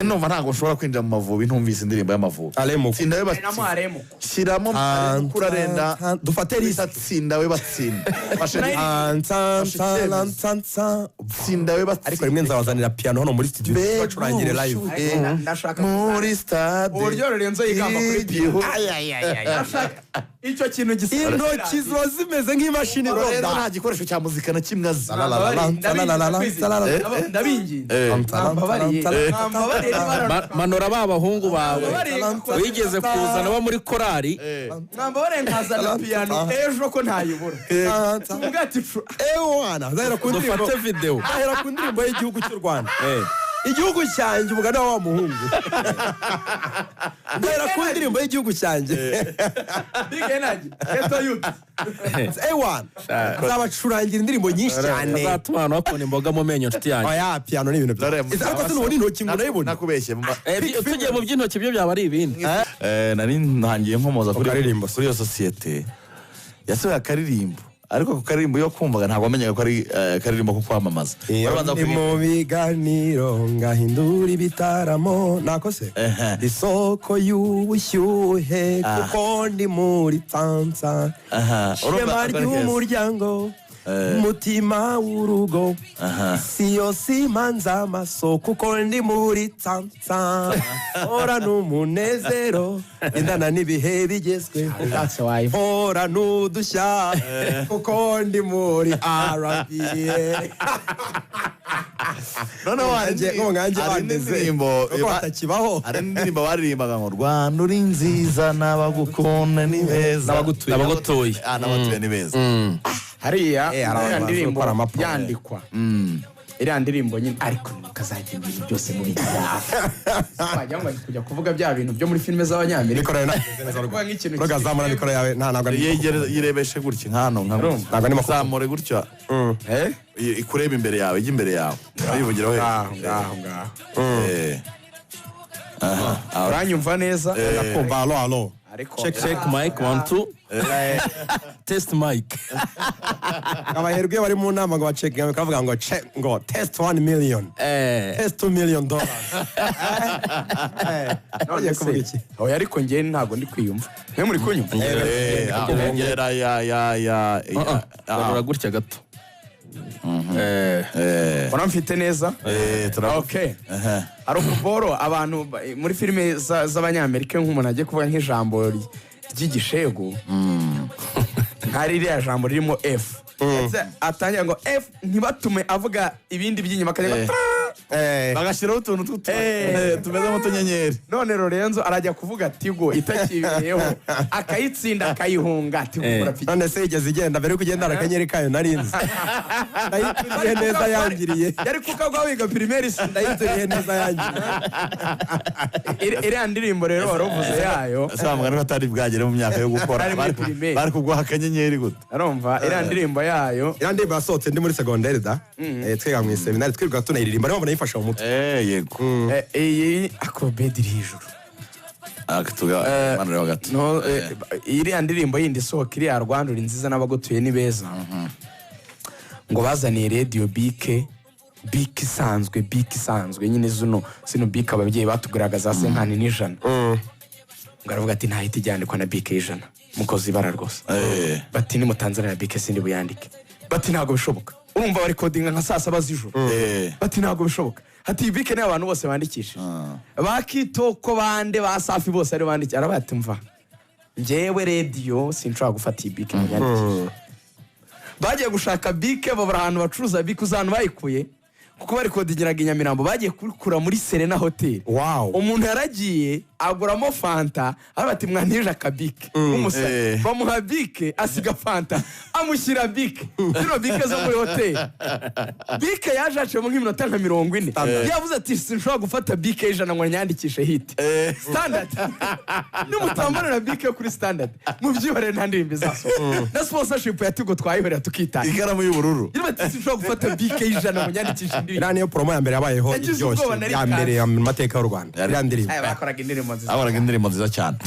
numva ntago ushobora kwinjira mu Mavubi ntumvise indirimbo y'Amavubi. Tsinda we batsinda. Shyiramo kurarenda dufate lisa tsinda we batsinda. Tsinda we batsinda. Ariko rimwe nzabazanira piano hano muri studio bacurangire live. Ndashaka muri stade. Uburyo Lorenzo yigamba kuri piano. Icyo kintu gisa. Intoki ziba zimeze nk'imashini roda. Nta gikoresho cya muzika na kimwe azi. Manora b'abahungu bawe wigeze kuzana bo muri korari namba barengazana piano ejo ko ntayibura ngati wana zahera ku ndirimbo dufate video zahera ku ndirimbo y'igihugu cy'u Rwanda igihugu cyanjye umugana wa muhungu zahera ku ndirimbo y'igihugu cyanjye bigenaje eto yuti wana zabacurangira indirimbo nyinshi cyane azatuma abantu bakona imboga mu menyo nshuti yanjye oya piano ni ibintu byiza ariko sinubona intoki ngo nayibona nakubeshye tugiye mu by'intoki byo byaba ari ibindi nari ntangiye nkomoza kuri iyo sosiyete yasohoye akaririmbo ariko ku karirimbo yo kumvaga ntabwo wamenyaga ko ari karirimbo ko kwamamaza ni mu biganiro ngahindura ibitaramo nakose isoko y'ubushyuhe kuko ndi muri Tansa shema ry'umuryango mutima w'urugo siyo simanza amaso kuko ndi muri Tansa ora n'umunezero indana n'ibihe bigezwe ora n'udushya kuko ndi muri RBA none wanje indirimbo batakibaho ari indirimbo baririmbaga ngo Rwanda uri nziza n'abagukunda ni beza n'abagutuye n'abatuye ni beza hariya ndirimbo yandikwa iriya ndirimbo nyine ariko kazagenda ibintu byose muri byaha wajya ngo kujya kuvuga bya bintu byo muri filime z'abanyamerika rogazamura mikoro yawe ntabwo yirebeshe gutya nkano ntabwo ni mazamure gutya ikureba imbere yawe ijya imbere yawe uyivugiraho uranyumva neza ndakumva alo check mic 1 2 test mic abaherwe bari mu nama ngo baceke bakavuga ngo ngo test 1 million test $2 million oya ariko njye ntago ndi kwiyumva mwe muri kunyumva barura gutya gato uramfite neza okay arukuboro abantu muri filime z'abanyamerika nk'umuntu agiye kuvuga nk'ijambo ry'igishego nkari iriya jambo ririmo F atangira ngo F ntibatume avuga ibindi by'inyuma akajya bagashyiraho utuntu tumeze nk'utunyenyeri none Lorenzo arajya kuvuga Tigo itakibiyeho akayitsinda akayihunga Tigo none se igeze igenda mbere kugenda arakanyeri kayo narinzi ndayituriye neza yangiriye yari kukagwa wiga primaire ndayituriye neza yangiriye iriya ndirimbo rero waruvuze yayo asanga ko atari bwagere mu myaka yo gukora bari kugwa akanyenyeri gute arumva iriya ndirimbo yayo iriya ndirimbo yasohotse ndi muri secondaire da twiga mu seminari twiga tunayiririmba ariko nayifasha mu mutwe yego iyi akobedi hejuru manure wagati no iriya ndirimbo yindi sohoka iriya Rwanda uri nziza n'abagutuye ni beza ngo bazaniye radio bike isanzwe nyine zino bike ababyeyi batugaragaza senkani n'ijana ngo aravuga ati ntahita ijyandikwa na bike y'ijana mukoze ibara rwose bati ni mu Tanzania bike sindi buyandike bati ntago bishoboka urumva bari codinga nka saa 7 z'ijoro bati ntago bishoboka hati bike ni abantu bose bandikisha bakitoko bande ba Safi bose ari bandikira arabati mva njewe radio sinshobora gufata ibike nyandikisha bagiye gushaka bike babura ahantu bacuruza bike uzantu bayikuye kuko bari kodingiraga Nyamirambo bagiye kurikura muri Serena Hotel umuntu yaragiye aguramo fanta abati mwantije akabike umusore bamuha bike asiga fanta amushyira bike zino bike zo muri hotel bike yajace mu nk'iminota nka 40 yavuze ati sinshobora gufata bike y'ijana ngo nyandikishe hit standard n'umutambarira bike kuri standard mu byihorere nta ndirimbo zaso na sponsorship ya Tigo twayihorera tukitanga ikaramu y'ubururu ati sinshobora gufata bike y'ijana ngo nyandikishe indirimbo ira niyo promo ya mbere yabayeho byose ya mbere ya mateka y'u Rwanda ira ndirimbo bakoraga indirimbo nziza cyane